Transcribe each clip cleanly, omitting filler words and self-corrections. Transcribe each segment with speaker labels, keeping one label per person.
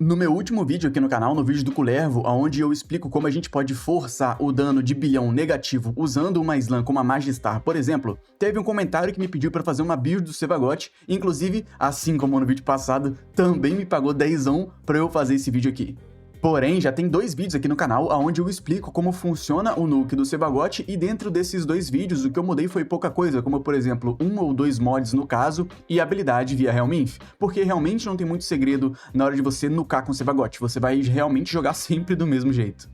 Speaker 1: No meu último vídeo aqui no canal, no vídeo do Kullervo, onde eu explico como a gente pode forçar o dano de bilhão negativo usando uma slam como a Magistar, por exemplo, teve um comentário que me pediu para fazer uma build do Sevagoth, inclusive, assim como no vídeo passado, também me pagou 10ão para eu fazer esse vídeo aqui. Porém, já tem 2 vídeos aqui no canal onde eu explico como funciona o nuke do Sevagoth, e dentro desses 2 vídeos o que eu mudei foi pouca coisa, como por exemplo 1 ou 2 mods no caso, e habilidade via Helminth, porque realmente não tem muito segredo na hora de você nucar com o Sevagoth, você vai realmente jogar sempre do mesmo jeito.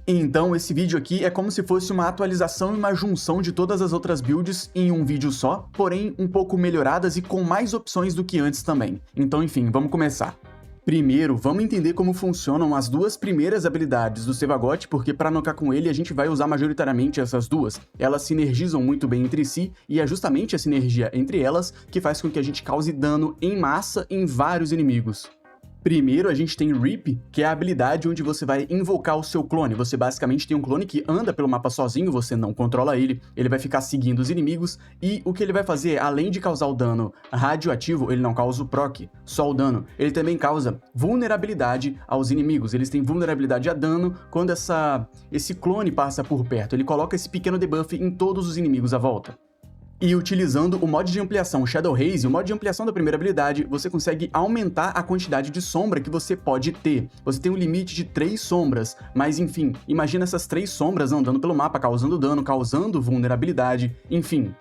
Speaker 1: Então esse vídeo aqui é como se fosse uma atualização e uma junção de todas as outras builds em um vídeo só, porém um pouco melhoradas e com mais opções do que antes também. Então enfim, vamos começar. Primeiro, vamos entender como funcionam as 2 primeiras habilidades do Sevagoth, porque para nocar com ele a gente vai usar majoritariamente essas 2. Elas sinergizam muito bem entre si, e é justamente a sinergia entre elas que faz com que a gente cause dano em massa em vários inimigos. Primeiro, a gente tem Rip, que é a habilidade onde você vai invocar o seu clone. Você basicamente tem um clone que anda pelo mapa sozinho, você não controla ele vai ficar seguindo os inimigos, e o que ele vai fazer, além de causar o dano radioativo, ele não causa o proc, só o dano. Ele também causa vulnerabilidade aos inimigos. Eles têm vulnerabilidade a dano quando esse clone passa por perto. Ele coloca esse pequeno debuff em todos os inimigos à volta. E utilizando o mod de ampliação Shadow Haze, o mod de ampliação da primeira habilidade, você consegue aumentar a quantidade de sombra que você pode ter. Você tem um limite de 3 sombras, mas enfim, imagina essas 3 sombras andando pelo mapa, causando dano, causando vulnerabilidade, enfim.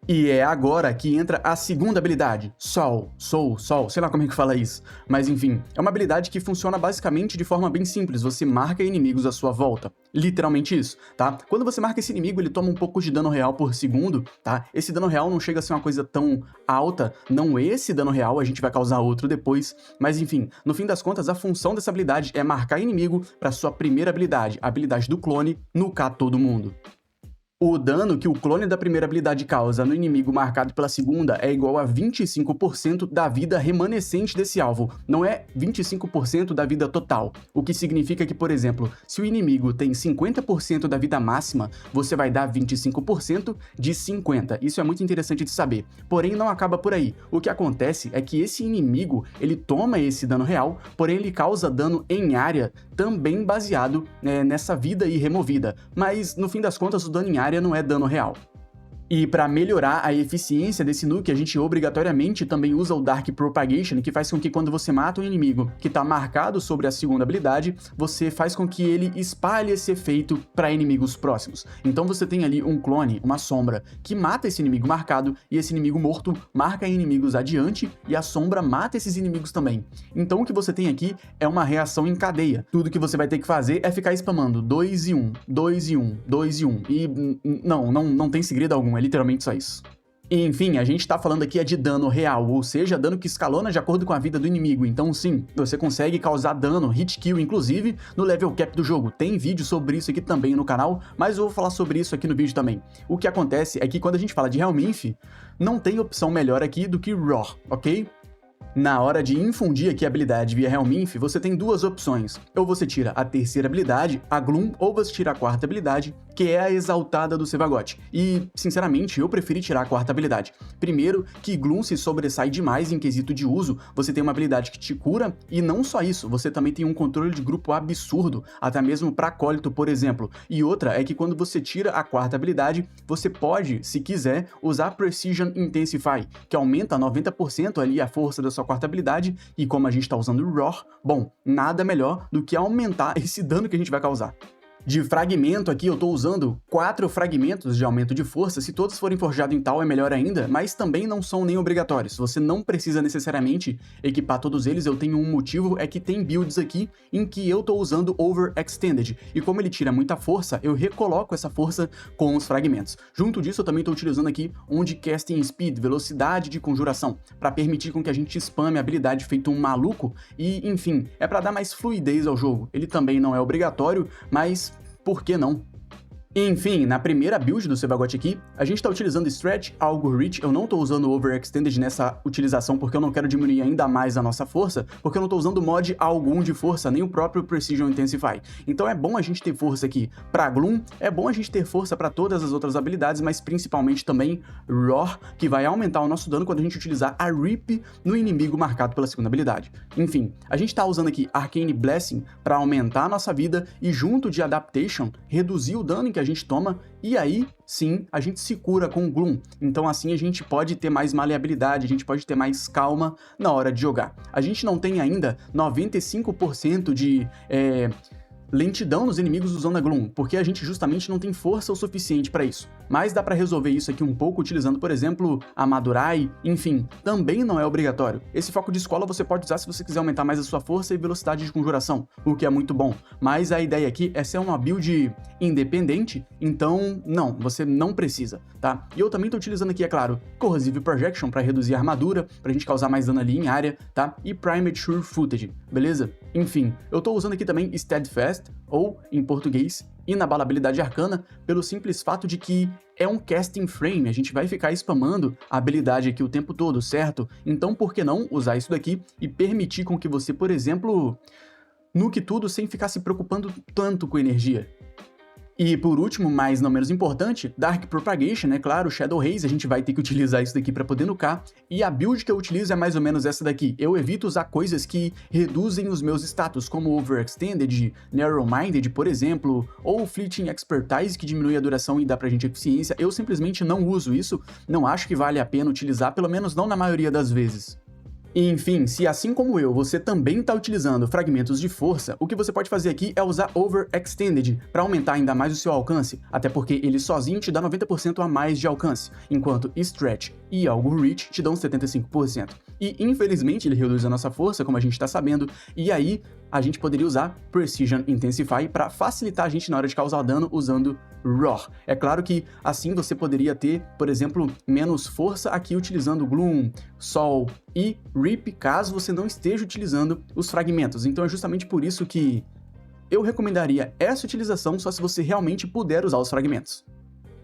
Speaker 1: E é agora que entra a segunda habilidade, Sol, sei lá como é que fala isso. Mas enfim, é uma habilidade que funciona basicamente de forma bem simples, você marca inimigos à sua volta. Literalmente isso, tá? Quando você marca esse inimigo, ele toma um pouco de dano real por segundo, tá? Esse dano real não chega a ser uma coisa tão alta, não esse dano real, a gente vai causar outro depois, mas enfim, no fim das contas, a função dessa habilidade é marcar inimigo para sua primeira habilidade, a habilidade do clone, nucar todo mundo. O dano que o clone da primeira habilidade causa no inimigo marcado pela segunda é igual a 25% da vida remanescente desse alvo, não é 25% da vida total, o que significa que, por exemplo, se o inimigo tem 50% da vida máxima, você vai dar 25% de 50%, isso é muito interessante de saber, porém não acaba por aí, o que acontece é que esse inimigo, ele toma esse dano real, porém ele causa dano em área também baseado nessa vida aí removida, mas no fim das contas o dano em área não é dano real. E para melhorar a eficiência desse nuke, a gente obrigatoriamente também usa o Dark Propagation, que faz com que quando você mata um inimigo que está marcado sobre a segunda habilidade, você faz com que ele espalhe esse efeito para inimigos próximos. Então você tem ali um clone, uma sombra, que mata esse inimigo marcado, e esse inimigo morto marca inimigos adiante, e a sombra mata esses inimigos também. Então o que você tem aqui é uma reação em cadeia. Tudo que você vai ter que fazer é ficar spamando 2 e 1, 2 e 1, 2 e 1, e não tem segredo algum. É literalmente só isso. E, enfim, a gente tá falando aqui de dano real, ou seja, dano que escalona de acordo com a vida do inimigo. Então sim, você consegue causar dano, hit kill, inclusive, no level cap do jogo. Tem vídeo sobre isso aqui também no canal, mas eu vou falar sobre isso aqui no vídeo também. O que acontece é que quando a gente fala de Helminth, não tem opção melhor aqui do que Raw, ok? Na hora de infundir aqui a habilidade via Helminth, você tem 2 opções. Ou você tira a terceira habilidade, a Gloom, ou você tira a quarta habilidade, que é a Exaltada do Sevagoth. E, sinceramente, eu preferi tirar a quarta habilidade. Primeiro, que Gloom se sobressai demais em quesito de uso, você tem uma habilidade que te cura, e não só isso, você também tem um controle de grupo absurdo, até mesmo para acólito, por exemplo. E outra é que quando você tira a quarta habilidade, você pode, se quiser, usar Precision Intensify, que aumenta 90% ali a força da sua quarta habilidade, e como a gente está usando o Roar, bom, nada melhor do que aumentar esse dano que a gente vai causar. De fragmento aqui eu tô usando 4 fragmentos de aumento de força, se todos forem forjados em tal é melhor ainda, mas também não são nem obrigatórios, você não precisa necessariamente equipar todos eles, eu tenho um motivo, é que tem builds aqui em que eu tô usando Overextended, e como ele tira muita força, eu recoloco essa força com os fragmentos. Junto disso eu também tô utilizando aqui um de Casting Speed, velocidade de conjuração, para permitir com que a gente spame a habilidade feito um maluco, e enfim, é para dar mais fluidez ao jogo. Ele também não é obrigatório, mas por que não? Enfim, na primeira build do Sevagot aqui, a gente está utilizando Stretch, Algo Reach. Eu não estou usando o Overextended nessa utilização porque eu não quero diminuir ainda mais a nossa força, porque eu não estou usando mod algum de força, nem o próprio Precision Intensify. Então é bom a gente ter força aqui para Gloom, é bom a gente ter força para todas as outras habilidades, mas principalmente também Roar, que vai aumentar o nosso dano quando a gente utilizar a Rip no inimigo marcado pela segunda habilidade. Enfim, a gente está usando aqui Arcane Blessing para aumentar a nossa vida e junto de Adaptation, reduzir o dano em que a gente toma, e aí sim a gente se cura com o Gloom. Então assim a gente pode ter mais maleabilidade, a gente pode ter mais calma na hora de jogar. A gente não tem ainda 95% de lentidão nos inimigos usando a Gloom, porque a gente justamente não tem força o suficiente para isso. Mas dá para resolver isso aqui um pouco utilizando, por exemplo, a Madurai, enfim, também não é obrigatório. Esse foco de escola você pode usar se você quiser aumentar mais a sua força e velocidade de conjuração, o que é muito bom. Mas a ideia aqui é ser uma build independente, então não, você não precisa, tá? E eu também tô utilizando aqui, é claro, Corrosive Projection para reduzir a armadura, pra gente causar mais dano ali em área, tá? E Primed Sure Footage, beleza? Enfim, eu tô usando aqui também Steadfast, ou, em português, Inabalabilidade Arcana, pelo simples fato de que é um casting frame, a gente vai ficar spamando a habilidade aqui o tempo todo, certo? Então por que não usar isso daqui e permitir com que você, por exemplo, nuke tudo sem ficar se preocupando tanto com energia? E por último, mas não menos importante, Dark Propagation, né? Claro, Shadow Haze, a gente vai ter que utilizar isso daqui para poder nucar. E a build que eu utilizo é mais ou menos essa daqui. Eu evito usar coisas que reduzem os meus status, como Overextended, Narrow-Minded, por exemplo, ou Fleeting Expertise, que diminui a duração e dá pra gente eficiência. Eu simplesmente não uso isso, não acho que vale a pena utilizar, pelo menos não na maioria das vezes. Enfim, se assim como eu, você também está utilizando fragmentos de força, o que você pode fazer aqui é usar Overextended para aumentar ainda mais o seu alcance, até porque ele sozinho te dá 90% a mais de alcance, enquanto Stretch e Algo Reach te dão 75%. E infelizmente ele reduz a nossa força, como a gente está sabendo, e aí a gente poderia usar Precision Intensify para facilitar a gente na hora de causar dano usando Roar. É claro que assim você poderia ter, por exemplo, menos força aqui utilizando Gloom, Sol e Rip, caso você não esteja utilizando os fragmentos. Então é justamente por isso que eu recomendaria essa utilização só se você realmente puder usar os fragmentos.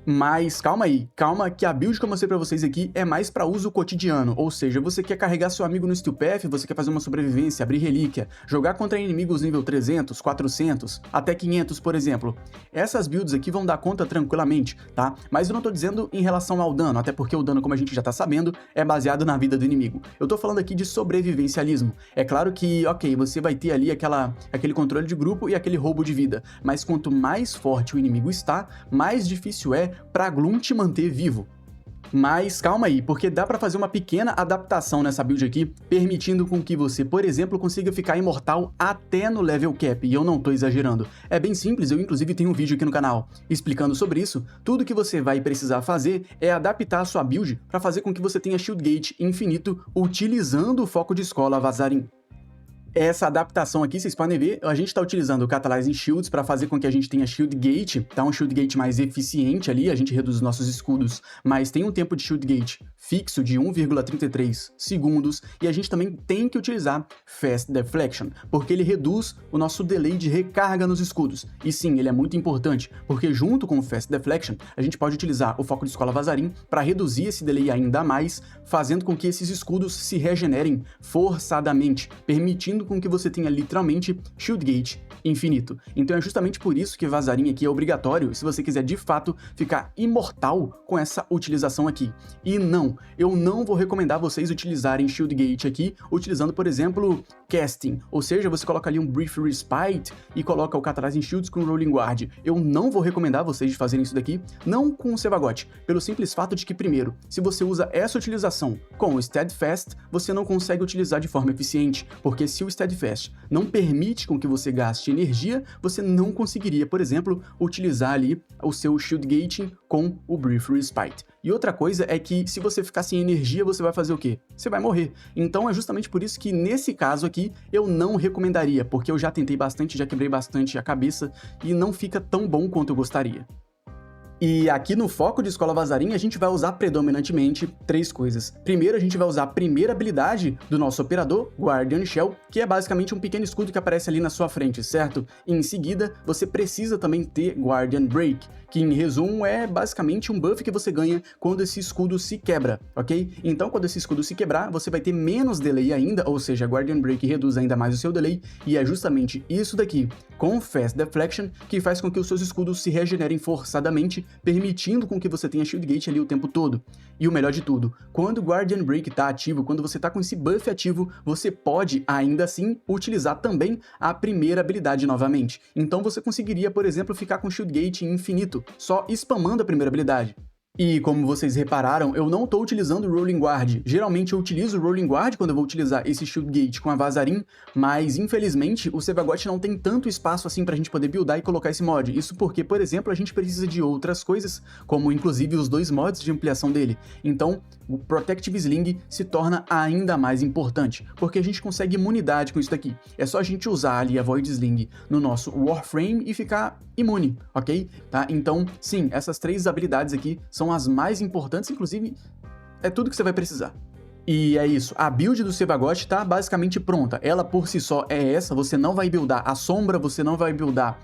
Speaker 1: Mas calma aí, calma que a build que eu mostrei pra vocês aqui é mais pra uso cotidiano, ou seja, você quer carregar seu amigo no Steel Path, você quer fazer uma sobrevivência, abrir relíquia, jogar contra inimigos nível 300, 400, até 500, por exemplo. Essas builds aqui vão dar conta tranquilamente, tá? Mas eu não tô dizendo em relação ao dano, até porque o dano, como a gente já tá sabendo, é baseado na vida do inimigo. Eu tô falando aqui de sobrevivencialismo. É claro que, ok, você vai ter ali aquele controle de grupo e aquele roubo de vida, mas quanto mais forte o inimigo está, mais difícil é pra Gloom te manter vivo. Mas calma aí, porque dá pra fazer uma pequena adaptação nessa build aqui, permitindo com que você, por exemplo, consiga ficar imortal até no level cap, e eu não tô exagerando. É bem simples, eu inclusive tenho um vídeo aqui no canal explicando sobre isso. Tudo que você vai precisar fazer é adaptar a sua build pra fazer com que você tenha Shield Gate infinito utilizando o foco de escola Vazarim. Essa adaptação aqui, vocês podem ver, a gente está utilizando o Catalyzing Shields para fazer com que a gente tenha Shield Gate, tá? Um Shield Gate mais eficiente ali, a gente reduz os nossos escudos, mas tem um tempo de Shield Gate fixo de 1,33 segundos, e a gente também tem que utilizar Fast Deflection, porque ele reduz o nosso delay de recarga nos escudos. E sim, ele é muito importante, porque junto com o Fast Deflection, a gente pode utilizar o foco de escola Vazarim para reduzir esse delay ainda mais, fazendo com que esses escudos se regenerem forçadamente, permitindo com que você tenha literalmente Shield Gate infinito. Então é justamente por isso que Vazarim aqui é obrigatório, se você quiser de fato ficar imortal com essa utilização aqui. E não, eu não vou recomendar vocês utilizarem Shield Gate aqui, utilizando, por exemplo, Casting, ou seja, você coloca ali um Brief Respite e coloca o Catalyzing Shields com Rolling Guard. Eu não vou recomendar vocês de fazerem isso daqui, não com o Sevagot, pelo simples fato de que, primeiro, se você usa essa utilização com o Steadfast, você não consegue utilizar de forma eficiente, porque se o Steadfast não permite com que você gaste energia, você não conseguiria, por exemplo, utilizar ali o seu Shield Gating com o Brief Respite. E outra coisa é que se você ficar sem energia, você vai fazer o quê? Você vai morrer. Então é justamente por isso que nesse caso aqui eu não recomendaria, porque eu já tentei bastante, já quebrei bastante a cabeça e não fica tão bom quanto eu gostaria. E aqui no foco de Escola Vazarim, a gente vai usar predominantemente 3 coisas. Primeiro, a gente vai usar a primeira habilidade do nosso operador, Guardian Shell, que é basicamente um pequeno escudo que aparece ali na sua frente, certo? E em seguida, você precisa também ter Guardian Break, que em resumo é basicamente um buff que você ganha quando esse escudo se quebra, ok? Então, quando esse escudo se quebrar, você vai ter menos delay ainda, ou seja, Guardian Break reduz ainda mais o seu delay, e é justamente isso daqui, com Fast Deflection, que faz com que os seus escudos se regenerem forçadamente, permitindo com que você tenha Shield Gate ali o tempo todo. E o melhor de tudo, quando o Guardian Break tá ativo, quando você tá com esse buff ativo, você pode, ainda assim, utilizar também a primeira habilidade novamente. Então você conseguiria, por exemplo, ficar com Shield Gate infinito, só spamando a primeira habilidade. E como vocês repararam, eu não estou utilizando o Rolling Guard. Geralmente eu utilizo o Rolling Guard quando eu vou utilizar esse Shield Gate com a Vazarim, mas infelizmente o Sevagot não tem tanto espaço assim pra gente poder buildar e colocar esse mod. Isso porque, por exemplo, a gente precisa de outras coisas, como inclusive os 2 mods de ampliação dele. Então, o Protective Sling se torna ainda mais importante, porque a gente consegue imunidade com isso daqui. É só a gente usar ali a Void Sling no nosso Warframe e ficar imune, ok? Tá? Então, sim, essas 3 habilidades aqui são as mais importantes, inclusive é tudo que você vai precisar. E é isso, a build do Sevagot tá basicamente pronta, ela por si só é essa, você não vai buildar a sombra, você não vai buildar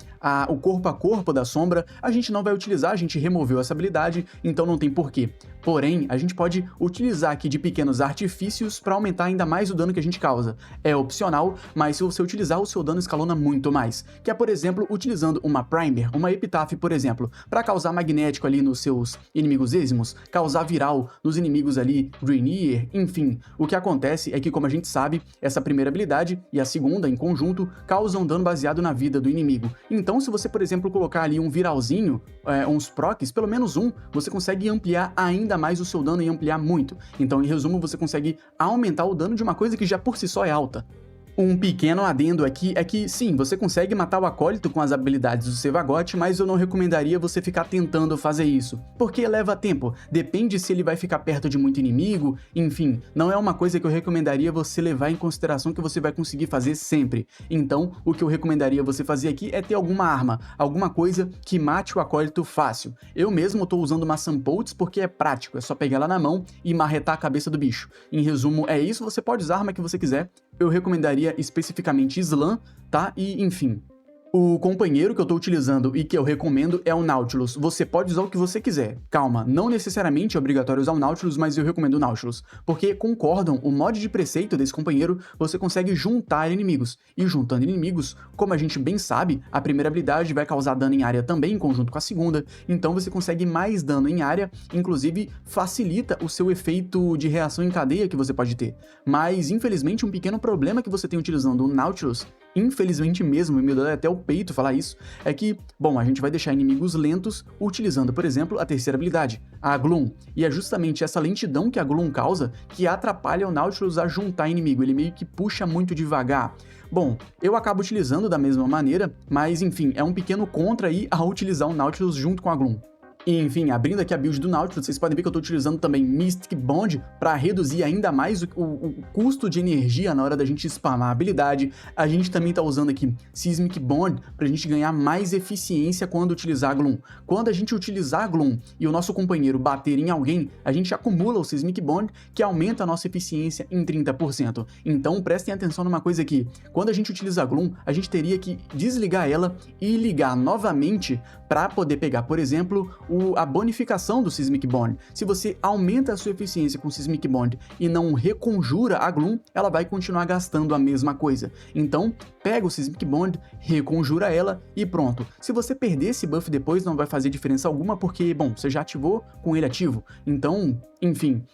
Speaker 1: o corpo a corpo da sombra, a gente não vai utilizar, a gente removeu essa habilidade, então não tem porquê. Porém, a gente pode utilizar aqui de pequenos artifícios para aumentar ainda mais o dano que a gente causa. É opcional, mas se você utilizar, o seu dano escalona muito mais. Que é, por exemplo, utilizando uma Primer, uma Epitaph, por exemplo, para causar magnético ali nos seus inimigos êximos, causar viral nos inimigos ali Grineer, enfim. O que acontece é que, como a gente sabe, essa primeira habilidade e a segunda, em conjunto, causam dano baseado na vida do inimigo. Então, se você, por exemplo, colocar ali um viralzinho, uns procs, pelo menos um, você consegue ampliar ainda mais o seu dano e ampliar muito. Então, em resumo, você consegue aumentar o dano de uma coisa que já por si só é alta. Um pequeno adendo aqui é que, sim, você consegue matar o acólito com as habilidades do Sevagot, mas eu não recomendaria você ficar tentando fazer isso, porque leva tempo, depende se ele vai ficar perto de muito inimigo, enfim, não é uma coisa que eu recomendaria você levar em consideração que você vai conseguir fazer sempre. Então, o que eu recomendaria você fazer aqui é ter alguma arma, alguma coisa que mate o acólito fácil. Eu mesmo tô usando uma Sunpolts porque é prático, é só pegar ela na mão e marretar a cabeça do bicho. Em resumo, é isso, você pode usar a arma que você quiser, eu recomendaria especificamente Slam, tá? E, enfim, o companheiro que eu tô utilizando e que eu recomendo é o Nautilus. Você pode usar o que você quiser. Calma, não necessariamente é obrigatório usar o Nautilus, mas eu recomendo o Nautilus. Porque concordam, o mod de preceito desse companheiro, você consegue juntar inimigos. E juntando inimigos, como a gente bem sabe, a primeira habilidade vai causar dano em área também, em conjunto com a segunda. Então você consegue mais dano em área, inclusive facilita o seu efeito de reação em cadeia que você pode ter. Mas, infelizmente, um pequeno problema que você tem utilizando o Nautilus, infelizmente mesmo, e me dói até o peito falar isso, é que, bom, a gente vai deixar inimigos lentos utilizando, por exemplo, a terceira habilidade, a Gloom. E é justamente essa lentidão que a Gloom causa que atrapalha o Nautilus a juntar inimigo, ele meio que puxa muito devagar. Bom, eu acabo utilizando da mesma maneira, mas enfim, é um pequeno contra aí a utilizar o Nautilus junto com a Gloom. E, enfim, abrindo aqui a build do Nautilus, vocês podem ver que eu estou utilizando também Mystic Bond para reduzir ainda mais o custo de energia na hora da gente spamar a habilidade. A gente também está usando aqui Seismic Bond para a gente ganhar mais eficiência quando utilizar a Gloom. Quando a gente utilizar a Gloom e o nosso companheiro bater em alguém, a gente acumula o Seismic Bond, que aumenta a nossa eficiência em 30%. Então prestem atenção numa coisa aqui, quando a gente utiliza a Gloom, a gente teria que desligar ela e ligar novamente para poder pegar, por exemplo, a bonificação do Seismic Bond. Se você aumenta a sua eficiência com o Seismic Bond e não reconjura a Gloom, ela vai continuar gastando a mesma coisa. Então, pega o Seismic Bond, reconjura ela e pronto. Se você perder esse buff depois, não vai fazer diferença alguma, porque, bom, você já ativou com ele ativo. Então, enfim.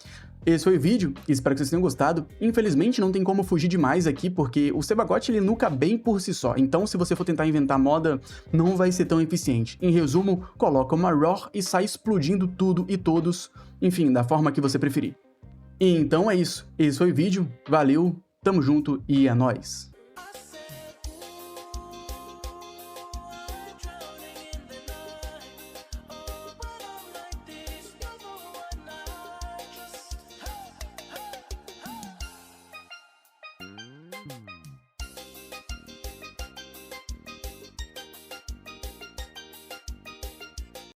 Speaker 1: Esse foi o vídeo, espero que vocês tenham gostado. Infelizmente não tem como fugir demais aqui, porque o Sevagot ele nuca bem por si só, então se você for tentar inventar moda, não vai ser tão eficiente. Em resumo, coloca uma Roar e sai explodindo tudo e todos, enfim, da forma que você preferir. Então é isso, esse foi o vídeo, valeu, tamo junto e é nóis!